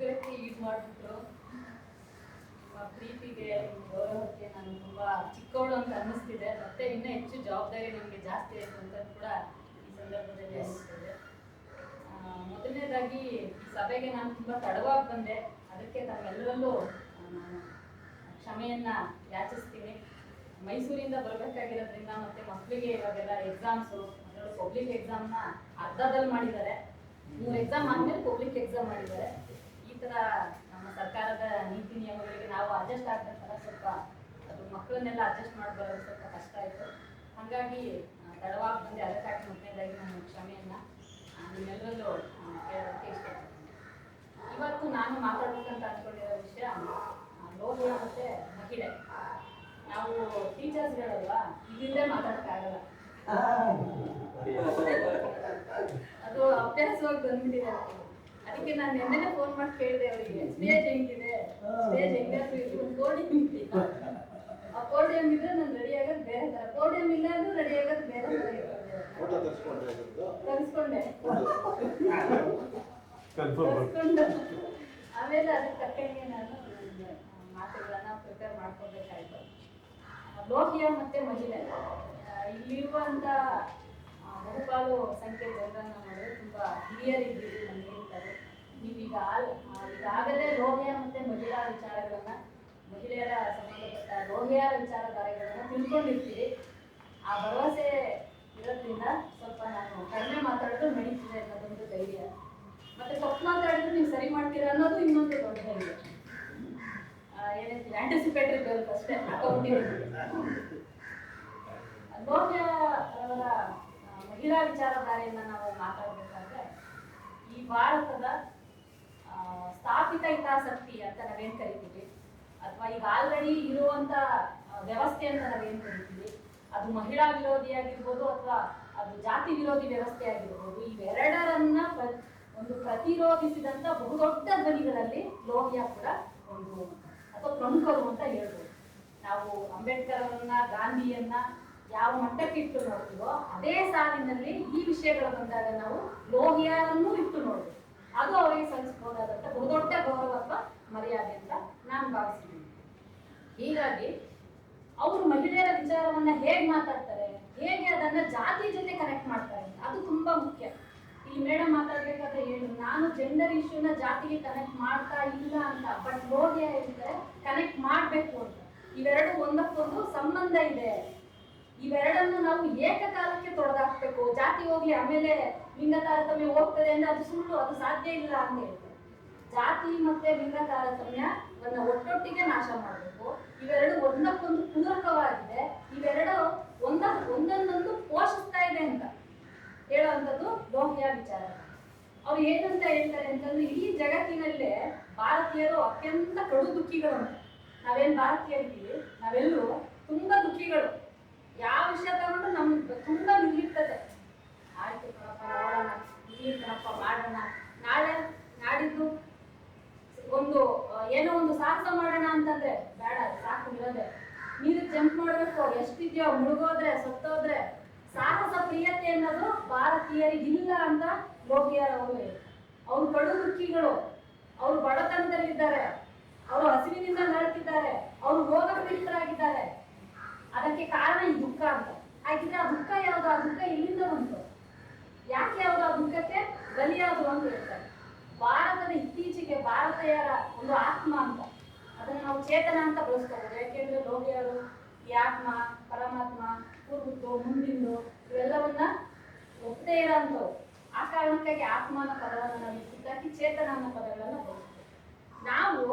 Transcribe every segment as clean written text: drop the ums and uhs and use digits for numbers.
ಉಗ್ರಕ್ಕೆ ಈಡ್ ಮಾಡಿಬಿಟ್ರು. ನಿಮ್ಮ ಪ್ರೀತಿಗೆ, ಗೌರವಕ್ಕೆ ನಾನು ತುಂಬಾ ಚಿಕ್ಕವಳು ಅಂತ ಅನ್ನಿಸ್ತಿದೆ. ಮತ್ತೆ ಇನ್ನೂ ಹೆಚ್ಚು ಜವಾಬ್ದಾರಿ ನಮಗೆ ಜಾಸ್ತಿ ಆಯಿತು ಅಂತ ಕೂಡ ಈ ಸಂದರ್ಭದಲ್ಲಿ ಅನ್ನಿಸ್ತಿದೆ. ಮೊದಲನೇದಾಗಿ ಈ ಸಭೆಗೆ ನಾನು ತುಂಬಾ ತಡವಾಗಿ ಬಂದೆ. ಅದಕ್ಕೆ ತಮ್ಮೆಲ್ಲರಲ್ಲೂ ನಾನು ಕ್ಷಮೆಯನ್ನ ಯಾಚಿಸ್ತೀನಿ. ಮೈಸೂರಿಂದ ಬರಬೇಕಾಗಿರೋದ್ರಿಂದ ಮತ್ತೆ ಮಕ್ಕಳಿಗೆ ಇವಾಗೆಲ್ಲ ಎಕ್ಸಾಮ್ಸು, ಅದರಲ್ಲೂ ಪಬ್ಲಿಕ್ ಎಕ್ಸಾಮ್ನ ಅರ್ಧದಲ್ಲಿ ಮಾಡಿದ್ದಾರೆ. 3 ಎಕ್ಸಾಮ್ ಆದ್ಮೇಲೆ ಪಬ್ಲಿಕ್ ಎಕ್ಸಾಮ್ ಮಾಡಿದ್ದಾರೆ. ಈ ಥರ ನಮ್ಮ ಸರ್ಕಾರದ ನೀತಿ ನಿಯಮಗಳಿಗೆ ನಾವು ಅಡ್ಜಸ್ಟ್ ಆಗ್ಬೇಕಲ್ಲ, ಸ್ವಲ್ಪ ಅದು ಮಕ್ಕಳನ್ನೆಲ್ಲ ಅಡ್ಜಸ್ಟ್ ಮಾಡಿ ಬರೋದು ಸ್ವಲ್ಪ ಕಷ್ಟ ಆಯಿತು. ಹಾಗಾಗಿ ತಡವಾಗಿ ಬಂದೆ. ಅದಕ್ಕಾಗಿ ಮೊದಲನೇದಾಗಿ ನಾನು ಕ್ಷಮೆಯನ್ನ ನಿಮ್ಮೆಲ್ಲರಲ್ಲೂ ಕೇಳೋದಕ್ಕೆ ಇಷ್ಟಪಡ್ತೀನಿ. ಇವತ್ತು ನಾನು ಮಾತಾಡ್ಬೇಕಂತ ಅಂದ್ಕೊಂಡಿರೋ ವಿಷಯ ಲೋಹಿಯಾ ಮತ್ತೆ ಮಹಿಳೆ. ನಾವು ಟೀಚರ್ಸ್ಗಳಲ್ವಾ, ಇಲ್ಲಿಂದೇ ಮಾತಾಡೋಕ್ಕಾಗಲ್ಲ, ಅದು ಅಭ್ಯಾಸವಾಗಿ ಬಂದ್ಬಿಟ್ಟಿದೆ. ಅದಕ್ಕೆ ನಾನು ನಿನ್ನೆ ಫೋನ್ ಮಾಡಿ ಕೇಳಿದೆ ಅವರಿಗೆ, ಸ್ಟೇಜ್ ಹೆಂಗಿದೆ, ಸ್ಟೇಜ್ ಹೆಂಗಾದ್ರು ಒಂದು ಪೋಡಿಯಂ ಇಟ್ಟಿಲ್ಲ. ಆ ಪೋಡಿಯಂ ಇದ್ರೆ ನಾನು ರೆಡಿ ಆಗೋದು ಬೇರೆ ಥರ, ಪೋಡಿಯಂ ಇಲ್ಲ ಅಂದ್ರೆ ರೆಡಿ ಆಗೋದು ಬೇರೆ ಥರ ಇರ್ತದೆ. ತರಿಸ್ಕೊಂಡೆ ಆಮೇಲೆ ಅದಕ್ಕೆ ತಕ್ಕಂಗೆ ನಾನು ಮಾತುಗಳನ್ನ ಪ್ರಿಪೇರ್ ಮಾಡ್ಕೋಬೇಕಾಯ್ತು. ಲೋಹಿಯಾ ಮತ್ತೆ ಮಹಿಳೆ, ಇಲ್ಲಿರುವಂತ ಬಹುಪಾಲು ಸಂಖ್ಯೆ ಜನರನ್ನ ನೋಡಿದ್ರೆ ತುಂಬಾ ಹಿರಿಯರಿದ್ದೀರಿ ನಮ್ಗೆ ಹೇಳ್ತಾರೆ. ಈಗಾಗಲೇ ಲೋಹಿಯಾ ಮತ್ತೆ ಮಹಿಳಾ ವಿಚಾರಗಳನ್ನ, ಮಹಿಳೆಯರ ಸಂಬಂಧಪಟ್ಟ ಲೋಹಿಯಾರ ವಿಚಾರಧಾರೆಗಳನ್ನ ತಿಳ್ಕೊಂಡಿರ್ತೀರಿ. ಆ ಭರವಸೆ ಇರೋದ್ರಿಂದ ಸ್ವಲ್ಪ ನಾನು ಕಡಿಮೆ ಮಾತಾಡೋದು ನಡೀತಿದೆ ಅನ್ನೋದೊಂದು ಧೈರ್ಯ. ಮತ್ತೆ ತಪ್ಪು ಮಾತಾಡಿದ್ರೆ ನೀವು ಸರಿ ಮಾಡ್ತೀರಾ ಅನ್ನೋದು ಇನ್ನೊಂದು ದೊಡ್ಡ ಧೈರ್ಯ. ಏನಂತೀವಿ, ಆಂಟಿಸಿಪೇಟರಿ ಬೇಕು ಅಷ್ಟೇ. ಲೋಹಿಯಾ ಅವರ ಮಹಿಳಾ ವಿಚಾರಧಾರೆಯನ್ನ ನಾವು ಮಾತಾಡಬೇಕಾದ್ರೆ, ಈ ಭಾರತದ ಸ್ಥಾಪಿತ ಹಿತಾಸಕ್ತಿ ಅಂತ ನಾವೇನ್ ಕರಿತೀವಿ, ಅಥವಾ ಈಗ ಆಲ್ರೆಡಿ ಇರುವಂತ ವ್ಯವಸ್ಥೆ ಅಂತ ನಾವೇನ್ ಕರಿತೀವಿ, ಅದು ಮಹಿಳಾ ವಿರೋಧಿ ಆಗಿರ್ಬೋದು ಅಥವಾ ಅದು ಜಾತಿ ವಿರೋಧಿ ವ್ಯವಸ್ಥೆ ಆಗಿರ್ಬೋದು, ಇವೆರಡರನ್ನ ಒಂದು ಪ್ರತಿರೋಧಿಸಿದಂತ ಬಹುದೊಡ್ಡ ಧ್ವನಿಗಳಲ್ಲಿ ಲೋಹಿಯಾ ಕೂಡ ಒಂದು ಅಥವಾ ಪ್ರಮುಖರು ಅಂತ ಹೇಳ್ಬೋದು. ನಾವು ಅಂಬೇಡ್ಕರ್ ಅವರನ್ನ, ಗಾಂಧಿಯನ್ನ ಯಾವ ಮಟ್ಟಕ್ಕೆ ಇಟ್ಟು ನೋಡ್ತೀವೋ ಅದೇ ಸಾಲಿನಲ್ಲಿ ಈ ವಿಷಯಗಳು ಬಂದಾಗ ನಾವು ಲೋಹಿಯಾರನ್ನೂ ಇಟ್ಟು ನೋಡ್ತೀವಿ. ಅದು ಅವರಿಗೆ ಸಲ್ಲಿಸಬಹುದಾದಂತ ಬಹುದೊಡ್ಡ ಗೌರವ ಅಥವಾ ಮರ್ಯಾದೆ ಅಂತ ನಾನು ಭಾವಿಸಿದ್ದೀನಿ. ಹೀಗಾಗಿ ಅವರು ಮಹಿಳೆಯರ ವಿಚಾರವನ್ನ ಹೇಗೆ ಮಾತಾಡ್ತಾರೆ, ಹೇಗೆ ಅದನ್ನ ಜಾತಿ ಜೊತೆ ಕನೆಕ್ಟ್ ಮಾಡ್ತಾರೆ ಅಂತ ಅದು ತುಂಬಾ ಮುಖ್ಯ. ಇಲ್ಲಿ ಮೇಡಮ್ ಮಾತಾಡ್ಬೇಕಾದ್ರೆ ಹೇಳಿ, ನಾನು ಜೆಂಡರ್ ಇಶ್ಯೂನ ಜಾತಿಗೆ ಕನೆಕ್ಟ್ ಮಾಡ್ತಾ ಇಲ್ಲ ಅಂತ, ಬಟ್ ಲೋಹಿಯಾ ಹೇಳಿದ್ರೆ ಕನೆಕ್ಟ್ ಮಾಡ್ಬೇಕು ಅಂತ. ಇವೆರಡು ಒಂದಕ್ಕೊಂದು ಸಂಬಂಧ ಇದೆ. ಇವೆರಡನ್ನು ನಾವು ಏಕಕಾಲಕ್ಕೆ ತೊಡೆದಾಕ್ಬೇಕು. ಜಾತಿ ಹೋಗ್ಲಿ ಆಮೇಲೆ ಲಿಂಗ ತಾರತಮ್ಯ ಹೋಗ್ತದೆ ಅಂದ್ರೆ ಅದು ಸುಳ್ಳು, ಅದು ಸಾಧ್ಯ ಇಲ್ಲ ಅಂತ ಹೇಳ್ತಾರೆ. ಜಾತಿ ಮತ್ತೆ ಲಿಂಗ ತಾರತಮ್ಯವನ್ನ ಒಟ್ಟೊಟ್ಟಿಗೆ ನಾಶ ಮಾಡಬೇಕು. ಇವೆರಡು ಒಂದಕ್ಕೊಂದು ಪೂರಕವಾಗಿದೆ. ಇವೆರಡು ಒಂದೊಂದೊಂದು ಪೋಷಿಸ್ತಾ ಇದೆ ಅಂತ ಹೇಳುವಂಥದ್ದು ಲೋಹಿಯಾ ವಿಚಾರ. ಅವ್ರು ಏನಂತ ಹೇಳ್ತಾರೆ ಅಂತಂದ್ರೆ, ಈ ಜಗತ್ತಿನಲ್ಲೇ ಭಾರತೀಯರು ಅತ್ಯಂತ ಕಡು ದುಃಖಿಗಳು ಅಂತ. ನಾವೇನ್ ಭಾರತೀಯರಿದ್ದೀವಿ, ನಾವೆಲ್ಲರೂ ತುಂಬಾ ದುಃಖಿಗಳು. ಯಾವ ವಿಷಯ ತಗೊಂಡು ನಮ್ಗೆ ತುಂಬಾ ನಿಲ್ಲಿರ್ತದೆ. ಆಯ್ತು ಕಣಪ್ಪ, ನೋಡೋಣ, ಇಲ್ಲಿ ಕಣಪ್ಪ ಮಾಡೋಣ, ನಾಳೆ ನಾಡಿದ್ದು ಏನೋ ಒಂದು ಸಾಹಸ ಮಾಡೋಣ ಅಂತಂದ್ರೆ ಬೇಡ, ಸಾಕು ಇರೋದೆ. ನೀರು ಜಂಪ್ ಮಾಡ್ಬೇಕು, ಎಷ್ಟಿದ್ಯೋ ಮುಳುಗೋದ್ರೆ ಸತ್ತೋದ್ರೆ. ಸಾಹಸ ಪ್ರಿಯತೆ ಅನ್ನೋದು ಭಾರತೀಯರಿಗಿಲ್ಲ ಅಂತ ಲೋಹಿಯಾರ್ ಅವರು ಹೇಳ್ತಾರೆ. ಅವ್ರು ಕಡು ದುಃಖಿಗಳು, ಅವ್ರು ಬಡತನದಲ್ಲಿದ್ದಾರೆ, ಅವರು ಹಸಿವಿನಿಂದ ನರಳುತ್ತಿದ್ದಾರೆ, ಅವರು ರೋಗ ಪೀಡಿತರಾಗಿದ್ದಾರೆ. ಅದಕ್ಕೆ ಕಾರಣ ಈ ದುಃಖ ಅಂತ. ಹಾಗಿದ್ರೆ ಆ ದುಃಖ ಯಾವುದು? ಆ ದುಃಖ ಎಲ್ಲಿಂದ ಬಂತು? ಯಾಕೆ ಯಾವುದು ಆ ದುಃಖಕ್ಕೆ ಬಲಿಯಾದ್ರು ಅಂತ ಹೇಳ್ತಾರೆ. ಭಾರತದ ಇತ್ತೀಚೆಗೆ ಭಾರತೀಯರ ಒಂದು ಆತ್ಮ ಅಂತ, ಅದನ್ನು ನಾವು ಚೇತನ ಅಂತ ಬಳಸ್ಕೋಬಹುದು. ಯಾಕೆಂದ್ರೆ ಲೋಹಿಯಾರು ಈ ಆತ್ಮ, ಪರಮಾತ್ಮ, ಪೂರ್ವದ್ದು, ಮುಂದಿಂದು ಇವೆಲ್ಲವನ್ನ ಒಪ್ಪದೇ ಇರೋಂಥವ್ರು. ಆ ಕಾರಣಕ್ಕಾಗಿ ಆತ್ಮ ಅನ್ನೋ ಪದವನ್ನು ನಾವು ಸುತ್ತಾಕಿ ಚೇತನ ಅನ್ನೋ ಪದಗಳನ್ನ ಬಳಸ್ತೀವಿ. ನಾವು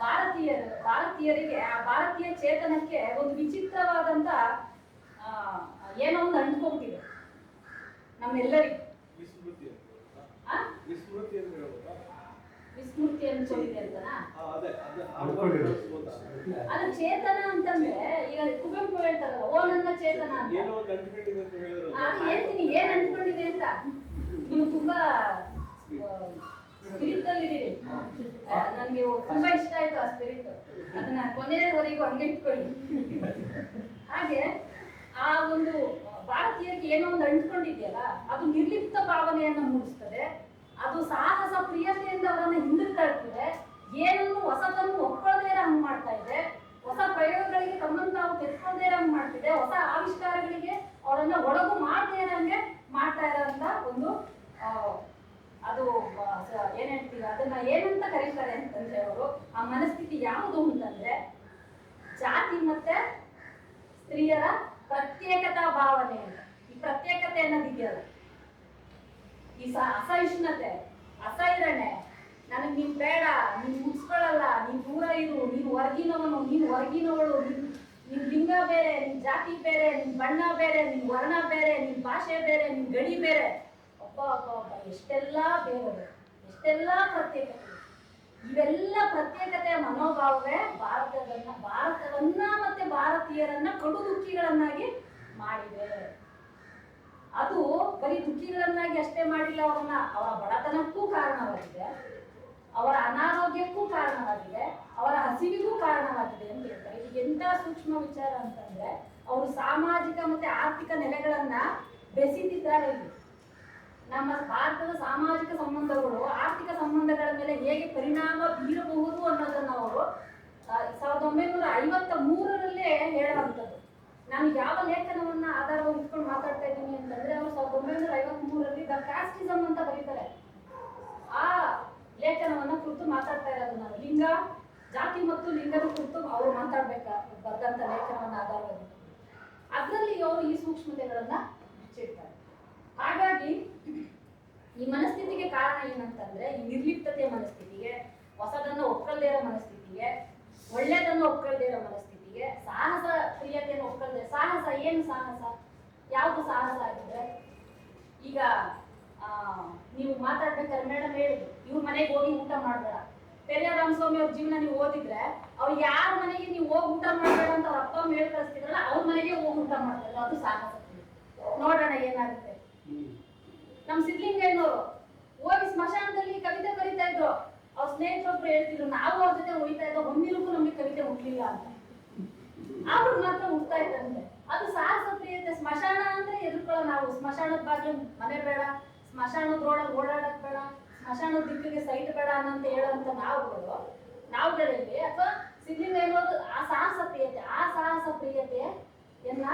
ಭಾರತೀಯರಿಗೆ ಆ ಭಾರತೀಯ ಚೇತನಕ್ಕೆ ಒಂದು ವಿಚಿತ್ರವಾದಂತ ಏನೋ ಒಂದು ಅಂಟ್ಕೊಂಡ್ಬಿಟ್ಟಿದೆ ನಮ್ಮೆಲ್ಲರಿಗೂ. ವಿಸ್ಮೃತಿ ಅನ್ಕೊಂಡಿದೆ ಅಂತನಾ? ಅದು ಚೇತನ ಅಂತಂದ್ರೆ ಈಗ ಕುವೆಂಪು ಹೇಳ್ತಾರಲ್ಲ, ಓ ನನ್ನ ಚೇತನ ಅಂತ. ಹೇಳ್ತೀನಿ ಏನ್ ಅನ್ಕೊಂಡಿದೆ ಅಂತ. ನೀವು ತುಂಬಾ ಸ್ಪಿರಿಟ್ ಅಲ್ಲಿ ಇದೀರಿ. ನನ್ಗೆ ತುಂಬಾ ಇಷ್ಟ ಆಯ್ತು ಆ ಸ್ಪಿರಿಟ್. ಅದನ್ನ ಕೊನೆಯವರೆಗೂ ಹಂಗೆ ಇಟ್ಕೊಳ್ಳಿ. ಹಾಗೆ ಆ ಒಂದು ಭಾರತೀಯರಿಗೆ ಏನೋ ಒಂದು ಅಂಟ್ಕೊಂಡಿದೆಯಲ್ಲ, ಅದು ನಿರ್ಲಿಪ್ತ ಭಾವನೆಯನ್ನ ಮೂಡಿಸ್ತದೆ. ಅದು ಸಾಹಸ ಪ್ರಿಯತೆಯಿಂದ ಅವರನ್ನ ಹಿಂದಿರ್ತಾ ಇರ್ತದೆ. ಅದು ಏನ್ ಹೇಳ್ತೀವಿ ಅದನ್ನ ಏನಂತ ಕರೀತಾರೆ ಅಂತಂದ್ರೆ ಅವರು ಆ ಮನಸ್ಥಿತಿ ಯಾವುದು ಅಂತಂದ್ರೆ ಜಾತಿ ಮತ್ತೆ ಸ್ತ್ರೀಯರ ಪ್ರತ್ಯೇಕತಾ ಭಾವನೆ ಅಂತ. ಈ ಪ್ರತ್ಯೇಕತೆ ಅನ್ನೋದಿದೆಯಲ್ಲ, ಈ ಅಸಹಿಷ್ಣುತೆ, ಅಸೈರಣೆ, ನನಗೆ ನೀನ್ ಬೇಡ, ನೀನ್ ಮುಗಿಸ್ಕೊಳ್ಳಲ್ಲ, ನೀನ್ ದೂರ ಇರು, ನೀನ್ ಹೊರಗಿನವನು, ನೀನ್ ಹೊರಗಿನವಳು, ನಿನ್ ಲಿಂಗ ಬೇರೆ, ನಿನ್ ಜಾತಿ ಬೇರೆ, ನಿನ್ ಬಣ್ಣ ಬೇರೆ, ನಿನ್ ವರ್ಣ ಬೇರೆ, ನಿನ್ ಭಾಷೆ ಬೇರೆ, ನಿನ್ ಗಡಿ ಬೇರೆ. ಒಬ್ಬ ಒಬ್ಬ ಒಬ್ಬ ಎಷ್ಟೆಲ್ಲಾ ಬೇರೆ, ಎಷ್ಟೆಲ್ಲಾ ಪ್ರತ್ಯೇಕತೆ. ಇವೆಲ್ಲ ಪ್ರತ್ಯೇಕತೆಯ ಮನೋಭಾವವೇ ಭಾರತವನ್ನ ಮತ್ತೆ ಭಾರತೀಯರನ್ನ ಕಡು ದುಃಖಿಗಳನ್ನಾಗಿ ಮಾಡಿದೆ. ಅದು ಬರೀ ದುಃಖಿಗಳನ್ನಾಗಿ ಅಷ್ಟೇ ಮಾಡಿಲ್ಲ, ಅವರ ಬಡತನಕ್ಕೂ ಕಾರಣವಾಗಿದೆ, ಅವರ ಅನಾರೋಗ್ಯಕ್ಕೂ ಕಾರಣವಾಗಿದೆ, ಅವರ ಹಸಿವಿಗೂ ಕಾರಣವಾಗಿದೆ ಅಂತ ಹೇಳ್ತಾರೆ. ಇದು ಎಂತ ಸೂಕ್ಷ್ಮ ವಿಚಾರ ಅಂತಂದ್ರೆ ಅವರು ಸಾಮಾಜಿಕ ಮತ್ತೆ ಆರ್ಥಿಕ ನೆಲೆಗಳನ್ನ ಬೆಸೆದಿದ್ದಾರೆ. ಇಲ್ಲಿ ನಮ್ಮ ಭಾರತದ ಸಾಮಾಜಿಕ ಸಂಬಂಧಗಳು ಆರ್ಥಿಕ ಸಂಬಂಧಗಳ ಮೇಲೆ ಹೇಗೆ ಪರಿಣಾಮ ಬೀರಬಹುದು ಅನ್ನೋದನ್ನ ಅವರು 1953ರಲ್ಲೇ ಹೇಳುವಂಥದ್ದು. ನಾನು ಯಾವ ಲೇಖನವನ್ನ ಆಧಾರವಾಗಿ ಇಟ್ಕೊಂಡು ಮಾತಾಡ್ತಾ ಇದ್ದೀನಿ ಅಂತಂದ್ರೆ ಅವರು 1953ರಲ್ಲಿ ದ ಕ್ಯಾಸ್ಟಿಸಮ್ ಅಂತ ಬರೀತಾರೆ. ಆ ಲೇಖನವನ್ನ ಕುರಿತು ಮಾತಾಡ್ತಾ ಇರೋದು ನಾನು. ಲಿಂಗ, ಜಾತಿ ಮತ್ತು ಲಿಂಗದ ಕುರಿತು ಅವರು ಬರೆದಂತ ಲೇಖನವನ್ನ ಆಧಾರವಾಗಿ ಅದರಲ್ಲಿ ಅವರು ಈ ಸೂಕ್ಷ್ಮತೆಗಳನ್ನ ಬಿಚ್ಚಿಡ್ತಾರೆ. ಹಾಗಾಗಿ ಈ ಮನಸ್ಥಿತಿಗೆ ಕಾರಣ ಏನಂತಂದ್ರೆ ಈ ನಿರ್ಲಿಪ್ತತೆಯ ಮನಸ್ಥಿತಿಗೆ, ಹೊಸದನ್ನ ಒಪ್ಕೊಳ್ಳದೇ ಇರೋ ಮನಸ್ಥಿತಿಗೆ, ಒಳ್ಳೆಯದನ್ನು ಒಪ್ಕೊಳ್ಳದೇ ಇರೋ ಮನಸ್ಥಿತಿಗೆ, ಸಾಹಸ ಪ್ರಿಯತೆಯನ್ನು ಒಪ್ಕೊಳ್ಳದೆ. ಸಾಹಸ ಏನು ಸಾಹಸ? ಯಾವುದು ಸಾಹಸ ಆಗಿದ್ರೆ? ಈಗ ನೀವು ಮಾತಾಡ್ಬೇಕಾದ್ರೆ ಮೇಡಮ್ ಹೇಳಿದ್ರು ಇವ್ರ ಮನೆಗೆ ಹೋಗಿ ಊಟ ಮಾಡಬೇಡ. ಪೆರಿಯಾರ್ ರಾಮಸ್ವಾಮಿ ಅವ್ರ ಜೀವನ ನೀವು ಓದಿದ್ರೆ ಅವ್ರು ಯಾರ ಮನೆಗೆ ನೀವು ಹೋಗಿ ಊಟ ಮಾಡಬೇಡ ಅಂತ ಅವ್ರ ಅಪ್ಪ ಅಮ್ಮ ಹೇಳಿ ಕಳಿಸ್ತಿದ್ರಲ್ಲ ಅವ್ರ ಮನೆಗೆ ಹೋಗಿ ಊಟ ಮಾಡ್ತಾರೆ. ಅದು ಸಾಹಸ. ನೋಡೋಣ ಏನಾಗುತ್ತೆ. ನಮ್ ಸಿದ್ಲಿಂಗಯ್ಯನವರು ಹೋಗಿ ಸ್ಮಶಾನದಲ್ಲಿ ಕವಿತೆ ಬರೀತಾ ಇದ್ರು. ಅವ್ರ ಸ್ನೇಹಿತರೊಬ್ರು ಹೇಳ್ತಿದ್ರು ನಾವು ಅವ್ರ ಜೊತೆ ಉಳಿತಾ ಇದ್ದೋ ಒಂದಿನಕ್ಕೂ ನಮ್ಗೆ ಕವಿತೆ ಹುಟ್ಲಿಲ್ಲ ಅಂತ. ಅವ್ರು ಮಾತ್ರ ಹುಡ್ತಾ ಇದ್ದಂತೆ. ಅದು ಸಾಹಸ ಪ್ರಿಯತೆ. ಸ್ಮಶಾನ ಅಂದ್ರೆ ಎದುರ್ಕೊಳ್ಳೋ ನಾವು. ಸ್ಮಶಾನದ ಬಾಗಿಲು ಮನೆ ಬೇಡ, ಸ್ಮಶಾನದ ರೋಡಲ್ಲಿ ಓಡಾಡಕ್ ಬೇಡ, ಸ್ಮಶಾನದ ದಿಕ್ಕಿಗೆ ಸೈಟ್ ಬೇಡ ಅನ್ನಂತ ಹೇಳುವಂತ ನಾವುಗಳಲ್ಲಿ ಅಥವಾ ಸಿದ್ಲಿಂಗಯ್ಯನವರು ಆ ಸಾಹಸ ಪ್ರಿಯತೆ, ಆ ಸಾಹಸ ಪ್ರಿಯತೆಯನ್ನ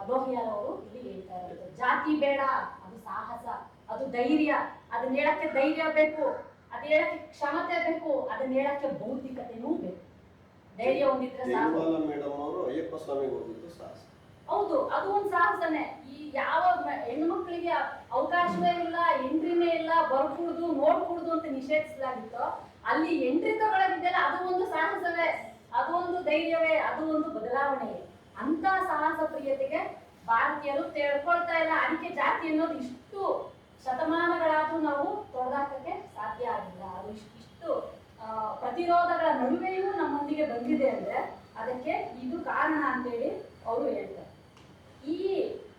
ಲೋಹಿಯಾರ್ ಅವರು ಇಲ್ಲಿ ಹೇಳ್ತಾ ಇರೋದು. ಜಾತಿ ಬೇಡ, ಅದು ಸಾಹಸ, ಅದು ಧೈರ್ಯ. ಅದನ್ನ ಹೇಳಕ್ಕೆ ಧೈರ್ಯ ಬೇಕು, ಅದ್ ಹೇಳಕ್ಕೆ ಕ್ಷಮತೆ ಬೇಕು, ಅದನ್ನ ಹೇಳಕ್ಕೆ ಬೌದ್ಧಿಕತೆನೂ ಬೇಕು. ಧೈರ್ಯ ಹೊಂದಿದ್ರೆ ಸಾಕು. ಹೌದು, ಅದು ಒಂದು ಸಾಹಸನೇ. ಈ ಯಾವ ಹೆಣ್ಣು ಮಕ್ಕಳಿಗೆ ಅವಕಾಶವೇ ಇಲ್ಲ, ಎಂಟ್ರಿನೇ ಇಲ್ಲ, ಬರ್ಕೂಡುದು ನೋಡ್ಕೂಡುದು ಅಂತ ನಿಷೇಧಿಸಲಾಗಿತ್ತು, ಅಲ್ಲಿ ಎಂಟ್ರಿ ತಗೊಳ್ಳೋದಿದೆಯಲ್ಲ ಅದು ಒಂದು ಸಾಹಸವೇ, ಅದು ಒಂದು ಧೈರ್ಯವೇ, ಅದು ಒಂದು ಬದಲಾವಣೆ. ಅಂತ ಸಾಹಸ ಪ್ರಿಯತೆಗೆ ಭಾರತೀಯರು ತಿಳ್ಕೊಳ್ತಾ ಇಲ್ಲ. ಅದಕ್ಕೆ ಜಾತಿ ಅನ್ನೋದು ಇಷ್ಟು ಶತಮಾನಗಳಾದ್ರೂ ನಾವು ತೊಡೆದಾಕಕ್ಕೆ ಸಾಧ್ಯ ಆಗಿಲ್ಲ. ಅದು ಇಷ್ಟು ಪ್ರತಿರೋಧಗಳ ನಡುವೆಯೂ ನಮ್ಮೊಂದಿಗೆ ಬಂದಿದೆ ಅಂದ್ರೆ ಅದಕ್ಕೆ ಇದು ಕಾರಣ ಅಂತೇಳಿ ಅವರು ಹೇಳ್ತಾರೆ. ಈ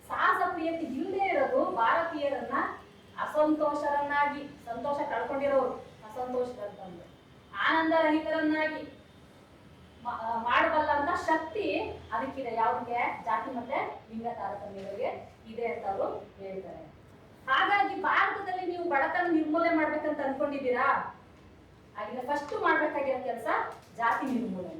ಸಾಹಸ ಪ್ರಿಯತೆ ಇಲ್ಲದೆ ಇರೋದು ಭಾರತೀಯರನ್ನ ಅಸಂತೋಷರನ್ನಾಗಿ, ಸಂತೋಷ ಕಳ್ಕೊಂಡಿರೋರು ಅಸಂತೋಷದಂತಂದ್ರೆ ಆನಂದ ರಹಿತರನ್ನಾಗಿ ಮಾಡಬಲ್ಲ ಅಂತ ಶಕ್ತಿ ಅದಕ್ಕಿದೆ. ಯಾವುದಕ್ಕೆ? ಜಾತಿ ಮತ್ತೆ ಲಿಂಗ ತಾರತಮ್ಯಗಳಿಗೆ ಇದೆ ಅಂತ ಅವರು ಹೇಳ್ತಾರೆ. ಹಾಗಾಗಿ ಭಾರತದಲ್ಲಿ ನೀವು ಬಡತನ ನಿರ್ಮೂಲನೆ ಮಾಡ್ಬೇಕಂತ ಅನ್ಕೊಂಡಿದ್ದೀರಾ? ಹಾಗೆ ಫಸ್ಟ್ ಮಾಡ್ಬೇಕಾಗಿರೋ ಕೆಲಸ ಜಾತಿ ನಿರ್ಮೂಲನೆ,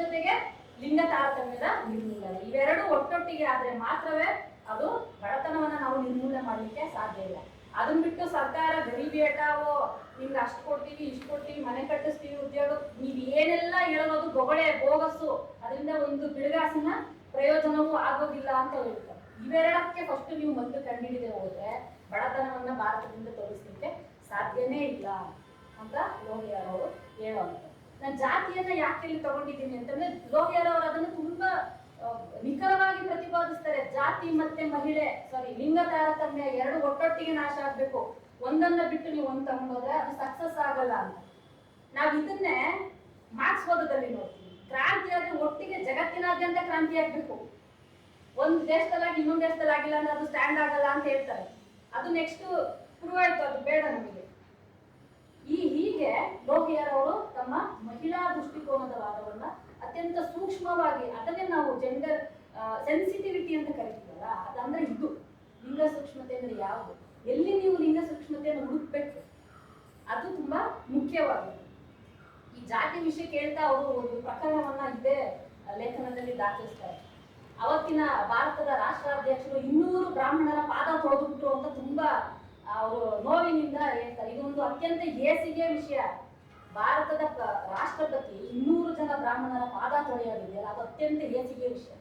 ಜೊತೆಗೆ ಲಿಂಗ ತಾರತಮ್ಯದ ನಿರ್ಮೂಲನೆ. ಇವೆರಡು ಒಟ್ಟೊಟ್ಟಿಗೆ ಆದ್ರೆ ಮಾತ್ರವೇ ಅದು ಬಡತನವನ್ನ ನಾವು ನಿರ್ಮೂಲನೆ ಮಾಡ್ಲಿಕ್ಕೆ ಸಾಧ್ಯ ಇಲ್ಲ. ಅದನ್ನ ಬಿಟ್ಟು ಸರ್ಕಾರ ಗರೀಬಿ ಹಠಾವೋ, ನಿಮ್ಗೆ ಅಷ್ಟು ಕೊಡ್ತೀವಿ, ಇಷ್ಟು ಕೊಡ್ತೀವಿ, ಮನೆ ಕಟ್ಟಿಸ್ತೀವಿ, ಉದ್ಯೋಗ, ನೀವ್ ಏನೆಲ್ಲ ಹೇಳೋದು ಗೊಬಳೆ ಬೋಗಸ್ಸು, ಅದರಿಂದ ಒಂದು ಬಿಡುಗಾಸಿನ ಪ್ರಯೋಜನವೂ ಆಗೋದಿಲ್ಲ ಅಂತ ಹೇಳ್ತಾರೆ. ಇವೆರಡಕ್ಕೆ ಫಸ್ಟ್ ನೀವು ಮೊದಲು ಕಂಡುಹಿಡಿದೇ ಹೋದ್ರೆ ಬಡತನವನ್ನ ಭಾರತದಿಂದ ತೋರಿಸ್ಲಿಕ್ಕೆ ಸಾಧ್ಯನೇ ಇಲ್ಲ ಅಂತ ಲೋಹಿಯಾರ್ ಅವರು ಹೇಳುವಂಥದ್ದು. ನಾನು ಜಾತಿಯನ್ನ ಯಾಕೆ ಇಲ್ಲಿ ತಗೊಂಡಿದ್ದೀನಿ ಅಂತಂದ್ರೆ ಲೋಹಿಯಾರ್ ಅವರು ಅದನ್ನು ತುಂಬಾ ನಿಖರವಾಗಿ ಪ್ರತಿಪಾದಿಸ್ತಾರೆ. ಜಾತಿ ಮತ್ತೆ ಲಿಂಗ ತಾರತಮ್ಯ ಎರಡು ಒಟ್ಟೊಟ್ಟಿಗೆ ನಾಶ ಆಗ್ಬೇಕು, ಒಂದನ್ನ ಬಿಟ್ಟು ನೀವು ಒಂದ್ ತಗೊಂಡೋದ್ರೆ ಅದು ಸಕ್ಸಸ್ ಆಗಲ್ಲ ಅಂತ. ನಾವ್ ಇದನ್ನೇ ಮಾರ್ಕ್ಸ್ವಾದದಲ್ಲಿ ನೋಡ್ತೀವಿ. ಕ್ರಾಂತಿ ಆದ್ರೆ ಒಟ್ಟಿಗೆ ಜಗತ್ತಿನಾದ್ಯಂತ ಕ್ರಾಂತಿ ಆಗ್ಬೇಕು. ಒಂದ್ ದೇಶದಲ್ಲಾಗಿ ಇನ್ನೊಂದ್ ದೇಶದಲ್ಲಿ ಆಗಿಲ್ಲ ಅಂದ್ರೆ ಅದು ಸ್ಟ್ಯಾಂಡ್ ಆಗಲ್ಲ ಅಂತ ಹೇಳ್ತಾರೆ. ಅದು ನೆಕ್ಸ್ಟ್ ಪ್ರೂವ್ ಆಯ್ತು, ಅದು ಬೇಡ ನಮಗೆ. ಹೀಗೆ ಲೋಹಿಯಾರ್ ಅವರು ತಮ್ಮ ಮಹಿಳಾ ದೃಷ್ಟಿಕೋನದ ವಾದವನ್ನ ಅತ್ಯಂತ ಸೂಕ್ಷ್ಮವಾಗಿ, ಅದನ್ನೇ ನಾವು ಜೆಂಡರ್ ಸೆನ್ಸಿಟಿವಿಟಿ ಅಂತ ಕರಿತೀವಲ್ಲ, ಅದಂದ್ರೆ ಇದು ಲಿಂಗ ಸೂಕ್ಷ್ಮತೆ ಅಂದ್ರೆ ಯಾವುದು, ಎಲ್ಲಿ ನೀವು ಲಿಂಗ ಸೂಕ್ಷ್ಮತೆಯನ್ನು ಹುಡುಕ್ಬೇಕು, ಅದು ತುಂಬಾ ಮುಖ್ಯವಾಗಿದೆ. ಈ ಜಾತಿ ವಿಷಯ ಕೇಳ್ತಾ ಅವರು ಒಂದು ಪ್ರಕರಣವನ್ನ ಇದೇ ಲೇಖನದಲ್ಲಿ ದಾಖಲಿಸ್ತಾರೆ. ಅವತ್ತಿನ ಭಾರತದ ರಾಷ್ಟ್ರಾಧ್ಯಕ್ಷರು 200 ಬ್ರಾಹ್ಮಣರ ಪಾದ ತೊಳೆದುಬಿಟ್ರು ಅಂತ ತುಂಬಾ ಅವರು ನೋವಿನಿಂದ ಹೇಳ್ತಾರೆ. ಇದೊಂದು ಅತ್ಯಂತ ಹೇಸಿಗೆ ವಿಷಯ. ಭಾರತದ ರಾಷ್ಟ್ರಪತಿ 200 ಜನ ಬ್ರಾಹ್ಮಣರ ಪಾದ ತೊಳೆಯೋದಿದೆಯಲ್ಲ, ಅದು ಅತ್ಯಂತ ಹೇಸಿಗೆ ವಿಷಯ.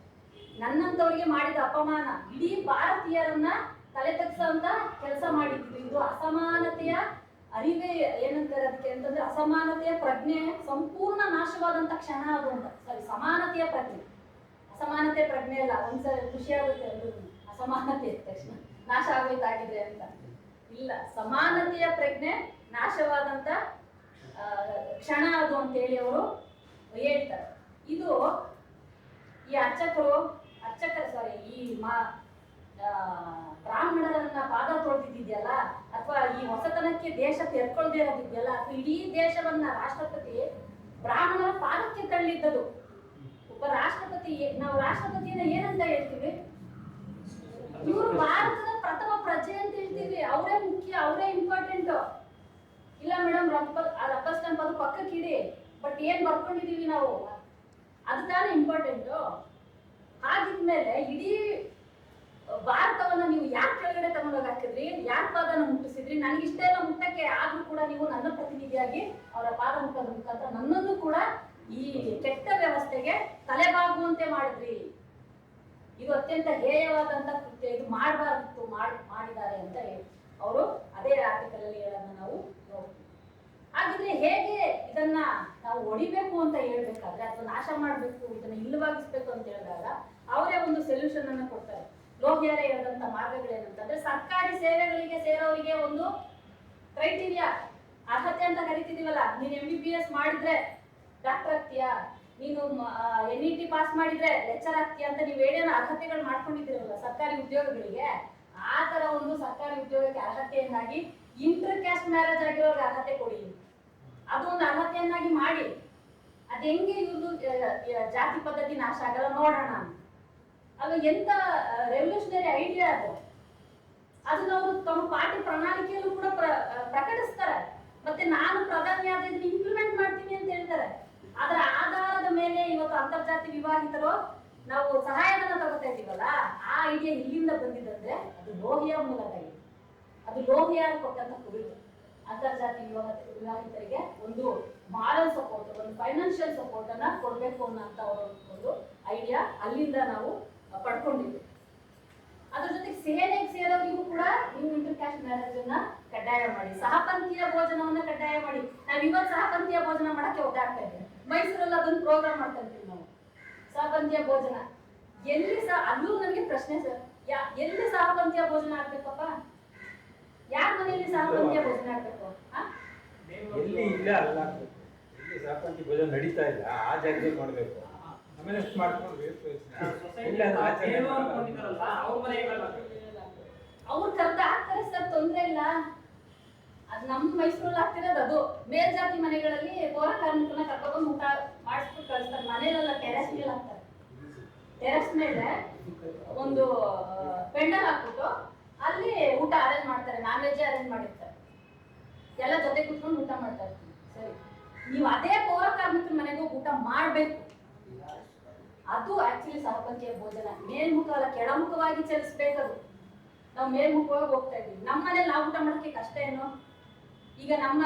ನನ್ನಂತವರಿಗೆ ಮಾಡಿದ ಅಪಮಾನ, ಇಡೀ ಭಾರತೀಯರನ್ನ ತಲೆ ತಗ್ಸೋಂತ ಕೆಲಸ ಮಾಡಿದ್ರು. ಇದು ಅಸಮಾನತೆಯ ಅರಿವೇ ಏನಂತಾರೆ ಅದಕ್ಕೆ ಅಂತಂದ್ರೆ, ಅಸಮಾನತೆಯ ಪ್ರಜ್ಞೆ ಸಂಪೂರ್ಣ ನಾಶವಾದಂತ ಕ್ಷಣ ಅದು ಅಂತ. ಸಮಾನತೆಯ ಪ್ರಜ್ಞೆ, ಅಸಮಾನತೆ ಪ್ರಜ್ಞೆ ಅಲ್ಲ. ಒಂದ್ಸರಿ ಖುಷಿ ಆಗುತ್ತೆ ಎಲ್ರಿಗೂ, ಅಸಮಾನತೆ ಇದ್ದ ತಕ್ಷಣ ನಾಶ ಆಗೋಯ್ತಾಗಿದೆ ಅಂತ. ಇಲ್ಲ, ಸಮಾನತೆಯ ಪ್ರಜ್ಞೆ ನಾಶವಾದಂತ ಕ್ಷಣ ಅದು ಅಂತೇಳಿ ಅವರು ಹೇಳ್ತಾರೆ. ಇದು ಈ ಈ ಬ್ರಾಹ್ಮಣರನ್ನ ಪಾದ ತೊಳೆದಿದ್ಯಲ್ಲ, ಅಥವಾ ಈ ಹೊಸತನಕ್ಕೆ ದೇಶ ತೆರ್ಕೊಳ್ದೇ ಇರೋದಿದೆಯಲ್ಲ, ಅಥವಾ ಇಡೀ ದೇಶವನ್ನ ರಾಷ್ಟ್ರಪತಿ ಬ್ರಾಹ್ಮಣರ ಪಾದಕ್ಕೆ ತಳ್ಳಿದ್ದದು. ಒಬ್ಬ ರಾಷ್ಟ್ರಪತಿ, ನಾವು ರಾಷ್ಟ್ರಪತಿಯನ್ನ ಏನಂತ ಹೇಳ್ತೀವಿ? ಇವರು ಭಾರತದ ಪ್ರಥಮ ಪ್ರಜೆ ಅಂತ ಹೇಳ್ತೀವಿ. ಅವರೇ ಮುಖ್ಯ, ಅವರೇ ಇಂಪಾರ್ಟೆಂಟ್. ಇಲ್ಲ ಮೇಡಮ್, ರಬ್ಬರ್ ಸ್ಟಾಂಪ್ ಅದು ಪಕ್ಕಕ್ಕೆ ಇಡಿ, ಬಟ್ ಏನ್ ಬರ್ಕೊಂಡಿದೀವಿ ನಾವು ಅದು ತಾನೇ ಇಂಪಾರ್ಟೆಂಟ್. ಹಾಗಿದ್ಮೇಲೆ ಇಡೀ ಭಾರತವನ್ನ ನೀವು ಯಾಕೆ ಕೆಳಗಡೆ ತಗೊಂಡೋಗಿ ಹಾಕಿದ್ರಿ? ಯಾರ ಪಾದನ ಮುಟ್ಟಿಸಿದ್ರಿ? ನನಗೆ ಇಷ್ಟ ಎಲ್ಲ ಮುಟ್ಟಕ್ಕೆ ಆದ್ರೂ ಕೂಡ ನೀವು ನನ್ನ ಪ್ರತಿನಿಧಿಯಾಗಿ ಅವರ ಪಾದ ಮುಟ್ಟೋದ್ರ ಮುಖಾಂತರ ನನ್ನನ್ನು ಕೂಡ ಈ ಕೆಟ್ಟ ವ್ಯವಸ್ಥೆಗೆ ತಲೆಬಾಗುವಂತೆ ಮಾಡಿದ್ರಿ. ಇದು ಅತ್ಯಂತ ಹೇಯವಾದಂತ ಕೃತ್ಯ, ಇದು ಮಾಡಬಾರ್ದಿತ್ತು, ಮಾಡಿದ್ದಾರೆ ಅಂತ ಹೇಳಿ ಅವರು ಅದೇ ಆರ್ಟಿಕಲ್ ಅಲ್ಲಿ ಹೇಳೋದನ್ನ ನಾವು ನೋಡ್ತೀವಿ. ಹಾಗಿದ್ರೆ ಹೇಗೆ ಇದನ್ನ ನಾವು ಹೊಡಿಬೇಕು ಅಂತ ಹೇಳ್ಬೇಕಾದ್ರೆ, ಅಥವಾ ನಾಶ ಮಾಡ್ಬೇಕು, ಇದನ್ನ ಇಲ್ಲವಾಗಿಸ್ಬೇಕು ಅಂತ ಹೇಳಿದಾಗ ಅವರೇ ಒಂದು ಸೊಲ್ಯೂಷನ್ ಅನ್ನ ಕೊಡ್ತಾರೆ. ಲೋಹಿಯಾರ ಹೇಳಿದಂತ ಮಾರ್ಗಗಳೇನಂತಂದ್ರೆ, ಸರ್ಕಾರಿ ಸೇವೆಗಳಿಗೆ ಸೇರೋರಿಗೆ ಒಂದು ಕ್ರೈಟೀರಿಯಾ, ಅರ್ಹತೆ ಅಂತ ಕರಿತಿದೀವಲ್ಲ. ನೀನು MBBS ಮಾಡಿದ್ರೆ ಡಾಕ್ಟರ್ ಆಗ್ತೀಯಾ, ನೀನು NET ಪಾಸ್ ಮಾಡಿದ್ರೆ ಲೆಕ್ಚರ್ ಆಗ್ತೀಯಾ ಅಂತ ನೀವು ಏನೇನು ಅರ್ಹತೆಗಳು ಮಾಡ್ಕೊಂಡಿದ್ದೀರಲ್ಲ ಸರ್ಕಾರಿ ಉದ್ಯೋಗಗಳಿಗೆ, ಆ ತರ ಒಂದು ಸರ್ಕಾರಿ ಉದ್ಯೋಗಕ್ಕೆ ಅರ್ಹತೆಯನ್ನಾಗಿ ಇಂಟರ್ ಕ್ಯಾಸ್ಟ್ ಮ್ಯಾರೇಜ್ ಆಗಿರೋರ್ಗೆ ಅರ್ಹತೆ ಕೊಡಿ. ಅದು ಒಂದು ಅರ್ಹತೆಯನ್ನಾಗಿ ಮಾಡಿ. ಅದ್ ಹೆಂಗೆ ಇವ್ರದ್ದು ಜಾತಿ ಪದ್ಧತಿ ನಾಶ ಆಗಲ್ಲ ನೋಡೋಣ. ಅದು ಎಂತ ರೆವಲ್ಯೂಷನರಿ ಐಡಿಯಾ ಅದು. ಅದನ್ನ ಅವರು ತಮ್ಮ ಪಾರ್ಟಿ ಪ್ರಣಾಳಿಕೆಯಲ್ಲೂ ಕೂಡ ಪ್ರಕಟಿಸ್ತಾರೆ. ಮತ್ತೆ ನಾನು ಪ್ರಧಾನಿ ಆದ ಇದನ್ನ ಇಂಪ್ಲಿಮೆಂಟ್ ಮಾಡ್ತೀನಿ ಅಂತ ಹೇಳ್ತಾರೆ. ಅದರ ಆಧಾರದ ಮೇಲೆ ಇವತ್ತು ಅಂತರ್ಜಾತಿ ವಿವಾಹಿತರು ನಾವು ಸಹಾಯಧನ ತಗೋತಾ ಇದೀವಲ್ಲ, ಆ ಐಡಿಯಾ ಇಲ್ಲಿಂದ ಬಂದಿದ್ದಂದ್ರೆ ಅದು ಲೋಹಿಯಾ ಮೂಲದಲ್ಲಿ. ಅದು ಲೋಹಿಯಾ ಕೊಟ್ಟಂತ ಕುರಿತು ಅಂತರ್ಜಾತಿ ವಿವಾಹಿತರಿಗೆ ಒಂದು ಮಾರಲ್ ಸಪೋರ್ಟ್, ಒಂದು ಫೈನಾನ್ಷಿಯಲ್ ಸಪೋರ್ಟ್ ಅನ್ನ ಕೊಡ್ಬೇಕು ಅನ್ನೋಂತ ಒಂದು ಐಡಿಯಾ ಅಲ್ಲಿಂದ ನಾವು ಪಡ್ಕೊಂಡಿದ್ವಿ. ಅದ್ರ ಜೊತೆಗೆ ಸೇನೆಗೆ ಸೇರೋರಿಗೂ ಕೂಡ ನೀವು ಇಂಟರ್ ಕ್ಯಾಸ್ಟ್ ಮ್ಯಾರೇಜ್ ಅನ್ನ ಕಡ್ಡಾಯ ಮಾಡಿ, ಸಹಪಂಥೀಯ ಭೋಜನವನ್ನ ಕಡ್ಡಾಯ ಮಾಡಿ. ನಾವ್ ಇವತ್ತು ಸಹಪಂಥೀಯ ಭೋಜನ ಮಾಡಕ್ಕೆ ಒದ್ದಾಡ್ತಾ ಇದ್ದೇವೆ. ಮೈಸೂರಲ್ಲಿ ಅದೊಂದು ಪ್ರೋಗ್ರಾಮ್ ಮಾಡ್ಕೊಂತೀವಿ ನಾವು, ಸಹಪಂಥೀಯ ಭೋಜನ. ಎಲ್ಲಿ ಅಲ್ಲೂ ನನಗೆ ಪ್ರಶ್ನೆ ಸರ್, ಎಲ್ಲಿ ಸಹಪಂಥೀಯ ಭೋಜನ ಆಗ್ಬೇಕಪ್ಪ? ಯಾರ ಮನೆಯಲ್ಲಿ ಸಹಪಂಥೀಯ ಭೋಜನ ಆಗ್ಬೇಕು? ಎಲ್ಲಿ ಇಲ್ಲ ಅಲ್ಲ, ಎಲ್ಲಿ ಸಹಪಂಥಿ ಭೋಜನ ನಡೀತಾ ಇಲ್ಲ ಆ ಜಾಗದಲ್ಲಿ ಮಾಡ್ಬೇಕು. ಆಮೇಲೆ ಎಷ್ಟು ಮಾಡ್ಕೊಂಡು ಅವ್ರು ಕರ್ದ ಆಗ್ತಾರೆ ಸರ್, ತೊಂದ್ರೆ ಇಲ್ಲ. ಅದ್ ನಮ್ಮ ಮೈಸೂರಲ್ಲಿ ಆಗ್ತಿರೋದು ಅದು. ಮೇಲ್ಜಾತಿ ಮನೆಗಳಲ್ಲಿ ಪೌರ ಕಾರ್ಮಿಕರನ್ನ ಕರ್ಕೊಂಡು ಊಟ ಮಾಡಿಸ್ಬಿಟ್ಟು ಕಳಿಸ್ತಾರೆ. ಮನೆಯಲ್ಲ, ಟೆರೆಸ್ ಮೇಲೆ ಹಾಕ್ತಾರೆ. ಟೆರೆಸ್ ಮೇಲೆ ಒಂದು ಪೆಂಡಲ್ ಹಾಕ್ಬಿಟ್ಟು ಅಲ್ಲಿ ಊಟ ಅರೇಂಜ್ ಮಾಡ್ತಾರೆ. ನಾನ್ ವೆಜ್ ಅರೇಂಜ್ ಮಾಡಿರ್ತಾರೆ. ಎಲ್ಲ ಜೊತೆ ಕುತ್ಕೊಂಡು ಊಟ ಮಾಡ್ತಾ ಇರ್ತೀವಿ. ಸರಿ, ನೀವು ಅದೇ ಪೌರ ಕಾರ್ಮಿಕರ ಮನೆಗೂ ಊಟ ಮಾಡ್ಬೇಕು. ಅದು ಆಕ್ಚುಲಿ ಸಹಪಂಥೀಯ ಭೋಜನ. ಮೇಲ್ಮುಖ ಅಲ್ಲ, ಕೆಳಮುಖವಾಗಿ ಚಲಿಸ್ಬೇಕದು. ನಾವು ಮೇಲ್ಮುಖವಾಗಿ ಹೋಗ್ತಾ ಇದ್ದೀವಿ. ನಮ್ಮ ಮನೇಲಿ ನಾವು ಊಟ ಮಾಡೋಕ್ಕೆ ಕಷ್ಟ ಏನು? ಈಗ ನಮ್ಮ